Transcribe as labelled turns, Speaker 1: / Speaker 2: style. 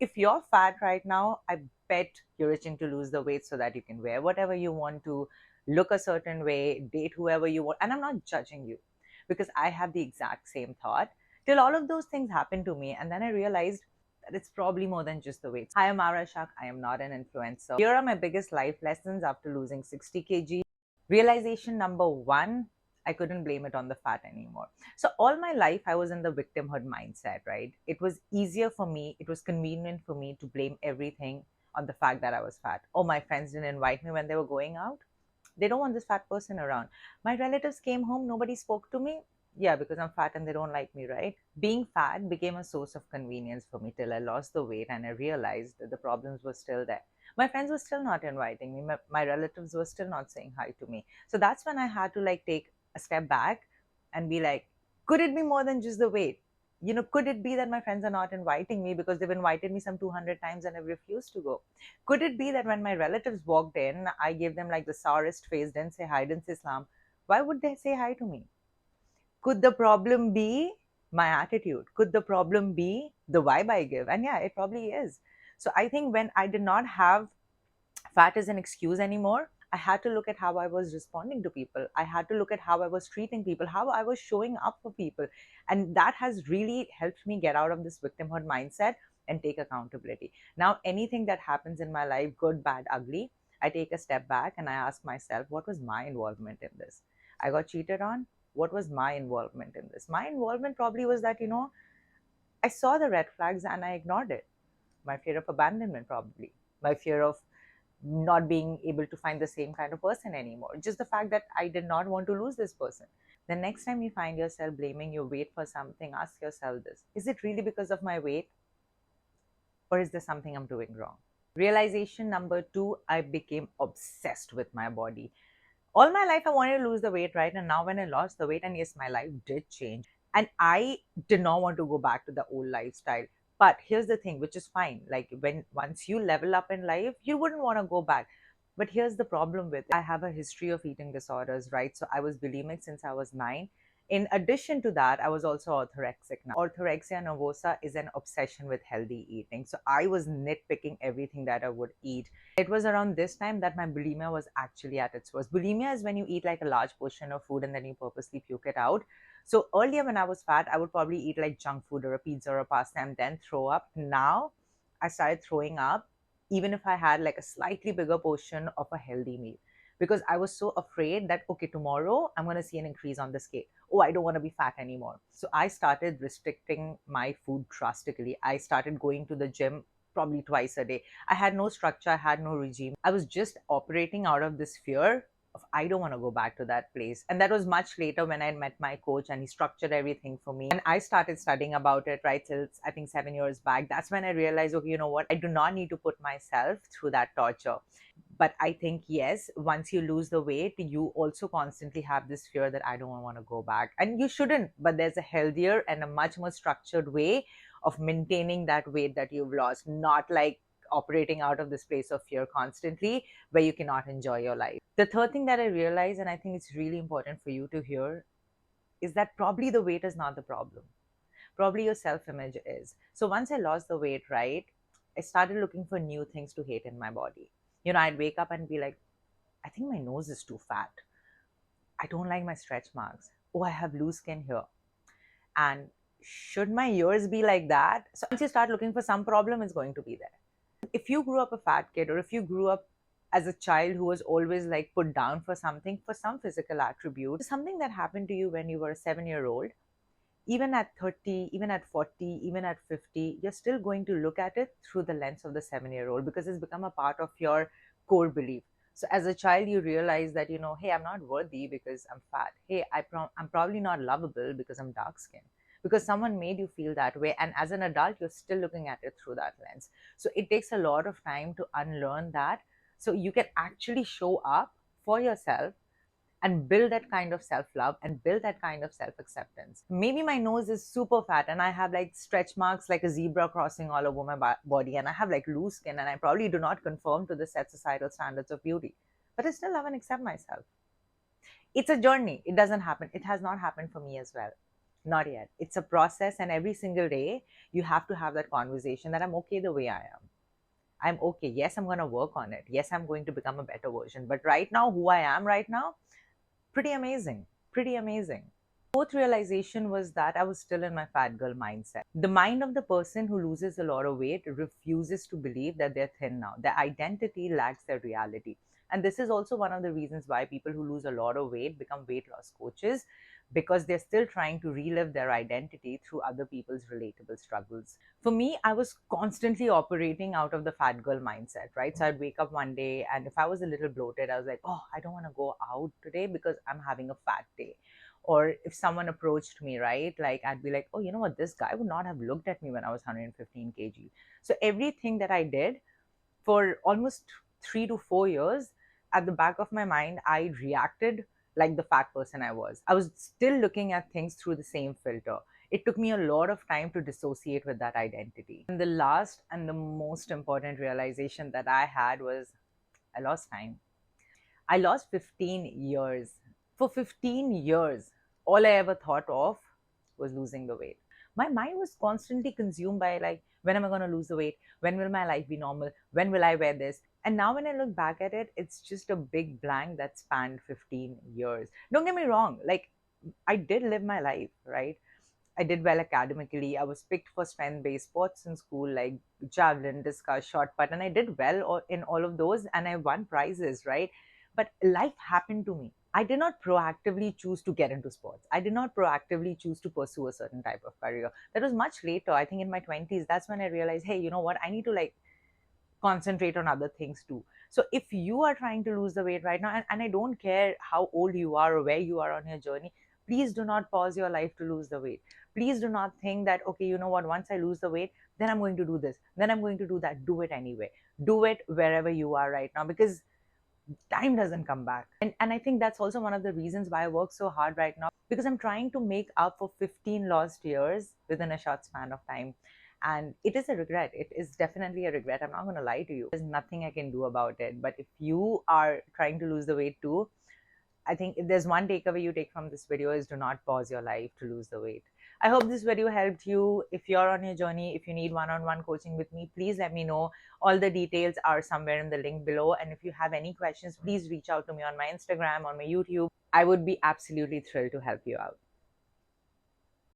Speaker 1: If you're fat right now, I bet you're itching to lose the weight so that you can wear whatever you want to, look a certain way, date whoever you want. And I'm not judging you because I have the exact same thought till all of those things happened to me. And then I realized that it's probably more than just the weight. Hi, I'm Mawra. I am not an influencer. Here are my biggest life lessons after losing 60 kg. Realization number one, I couldn't blame it on the fat anymore. So all my life, I was in the victimhood mindset, right? It was easier for me, it was convenient for me to blame everything on the fact that I was fat. Oh, my friends didn't invite me when they were going out. They don't want this fat person around. My relatives came home, nobody spoke to me. Yeah, because I'm fat and they don't like me, right? Being fat became a source of convenience for me till I lost the weight and I realized that the problems were still there. My friends were still not inviting me. My relatives were still not saying hi to me. So that's when I had to like take a step back and be like, could it be more than just the weight? Could it be that my friends are not inviting me because they've invited me some 200 times and I've refused to go? Could it be that when my relatives walked in, I gave them like the sourest face, didn't say hi, didn't say salam? Why would they say hi to me? Could the problem be my attitude? Could the problem be the vibe I give? And yeah, it probably is. So I think when I did not have fat as an excuse anymore, I had to look at how I was responding to people. I had to look at how I was treating people, how I was showing up for people. And that has really helped me get out of this victimhood mindset and take accountability. Now, anything that happens in my life, good, bad, ugly, I take a step back and I ask myself, what was my involvement in this? I got cheated on. What was my involvement in this? My involvement probably was that, I saw the red flags and I ignored it. My fear of abandonment, probably. My fear of not being able to find the same kind of person anymore. Just the fact that I did not want to lose this person. The next time you find yourself blaming your weight for something, ask yourself this: is it really because of my weight, or is there something I'm doing wrong? Realization number two, I became obsessed with my body. All my life, I wanted to lose the weight, right? And now, when I lost the weight, and yes, my life did change, and I did not want to go back to the old lifestyle. But here's the thing, which is fine. Like, when once you level up in life, you wouldn't want to go back. But here's the problem with it. I have a history of eating disorders, right? So I was bulimic since I was 9. In addition to that, I was also orthorexic. Now, orthorexia nervosa is an obsession with healthy eating. So I was nitpicking everything that I would eat. It was around this time that my bulimia was actually at its worst. Bulimia is when you eat like a large portion of food and then you purposely puke it out. So earlier, when I was fat, I would probably eat like junk food or a pizza or a pasta and then throw up. Now I started throwing up even if I had like a slightly bigger portion of a healthy meal, because I was so afraid that, okay, tomorrow I'm going to see an increase on the scale. Oh, I don't want to be fat anymore. So I started restricting my food drastically. I started going to the gym probably twice a day. I had no structure, I had no regime. I was just operating out of this fear of, I don't want to go back to that place. And that was much later when I met my coach and he structured everything for me. And I started studying about it, right, till I think 7 years back. That's when I realized, okay, you know what? I do not need to put myself through that torture. But I think, yes, once you lose the weight, you also constantly have this fear that I don't want to go back. And you shouldn't, but there's a healthier and a much more structured way of maintaining that weight that you've lost, not like operating out of this place of fear constantly where you cannot enjoy your life. The third thing that I realize, and I think it's really important for you to hear, is that probably the weight is not the problem. Probably your self image is. So once I lost the weight, right, I started looking for new things to hate in my body. I'd wake up and be like, I think my nose is too fat. I don't like my stretch marks. Oh, I have loose skin here. And should my ears be like that? So once you start looking for some problem, it's going to be there. If you grew up a fat kid, or if you grew up as a child who was always like put down for something, for some physical attribute, something that happened to you when you were a 7-year-old, even at 30, even at 40, even at 50, you're still going to look at it through the lens of the 7-year-old because it's become a part of your core belief. So as a child, you realize that, hey, I'm not worthy because I'm fat. Hey, I'm probably not lovable because I'm dark skinned, because someone made you feel that way. And as an adult, you're still looking at it through that lens. So it takes a lot of time to unlearn that so you can actually show up for yourself and build that kind of self-love and build that kind of self-acceptance. Maybe my nose is super fat and I have like stretch marks like a zebra crossing all over my body, and I have like loose skin, and I probably do not conform to the set societal standards of beauty, but I still love and accept myself. It's a journey. It doesn't happen. It has not happened for me as well. Not yet. It's a process, and every single day you have to have that conversation that I'm okay the way I am. I'm okay. Yes, I'm going to work on it. Yes, I'm going to become a better version. But right now, who I am right now, pretty amazing. Pretty amazing. Fourth realization was that I was still in my fat girl mindset. The mind of the person who loses a lot of weight refuses to believe that they're thin now. Their identity lacks their reality. And this is also one of the reasons why people who lose a lot of weight become weight loss coaches, because they're still trying to relive their identity through other people's relatable struggles. For me, I was constantly operating out of the fat girl mindset, right? So I'd wake up one day, and if I was a little bloated, I was like, oh, I don't want to go out today because I'm having a fat day. Or if someone approached me, right, like I'd be like, oh, you know what, this guy would not have looked at me when I was 115 kg. So everything that I did for almost 3 to 4 years, at the back of my mind, I reacted like the fat person I was. I was still looking at things through the same filter. It took me a lot of time to dissociate with that identity. And the last and the most important realization that I had was I lost time. I lost 15 years. For 15 years, all I ever thought of was losing the weight. My mind was constantly consumed by, like, when am I going to lose the weight? When will my life be normal? When will I wear this? And now when I look back at it, it's just a big blank that spanned 15 years. Don't get me wrong, like, I did live my life, right? I did well academically. I was picked for strength-based sports in school, like javelin, discus, shot put, and I did well in all of those, and I won prizes, right? But life happened to me. I did not proactively choose to get into sports. I did not proactively choose to pursue a certain type of career. That was much later. I think in my 20s, that's when I realized, hey, you know what? I need to, like, concentrate on other things too. So if you are trying to lose the weight right now, and I don't care how old you are or where you are on your journey, please do not pause your life to lose the weight. Please do not think that, okay, you know what, once I lose the weight, then I'm going to do this, then I'm going to do that. Do it anyway. Do it wherever you are right now, because time doesn't come back. And I think that's also one of the reasons why I work so hard right now, because I'm trying to make up for 15 lost years within a short span of time. And it is a regret. It is definitely a regret. I'm not going to lie to you. There's nothing I can do about it. But if you are trying to lose the weight too, I think if there's one takeaway you take from this video, is do not pause your life to lose the weight. I hope this video helped you. If you're on your journey, if you need one-on-one coaching with me, please let me know. All the details are somewhere in the link below. And if you have any questions, please reach out to me on my Instagram, on my YouTube. I would be absolutely thrilled to help you out.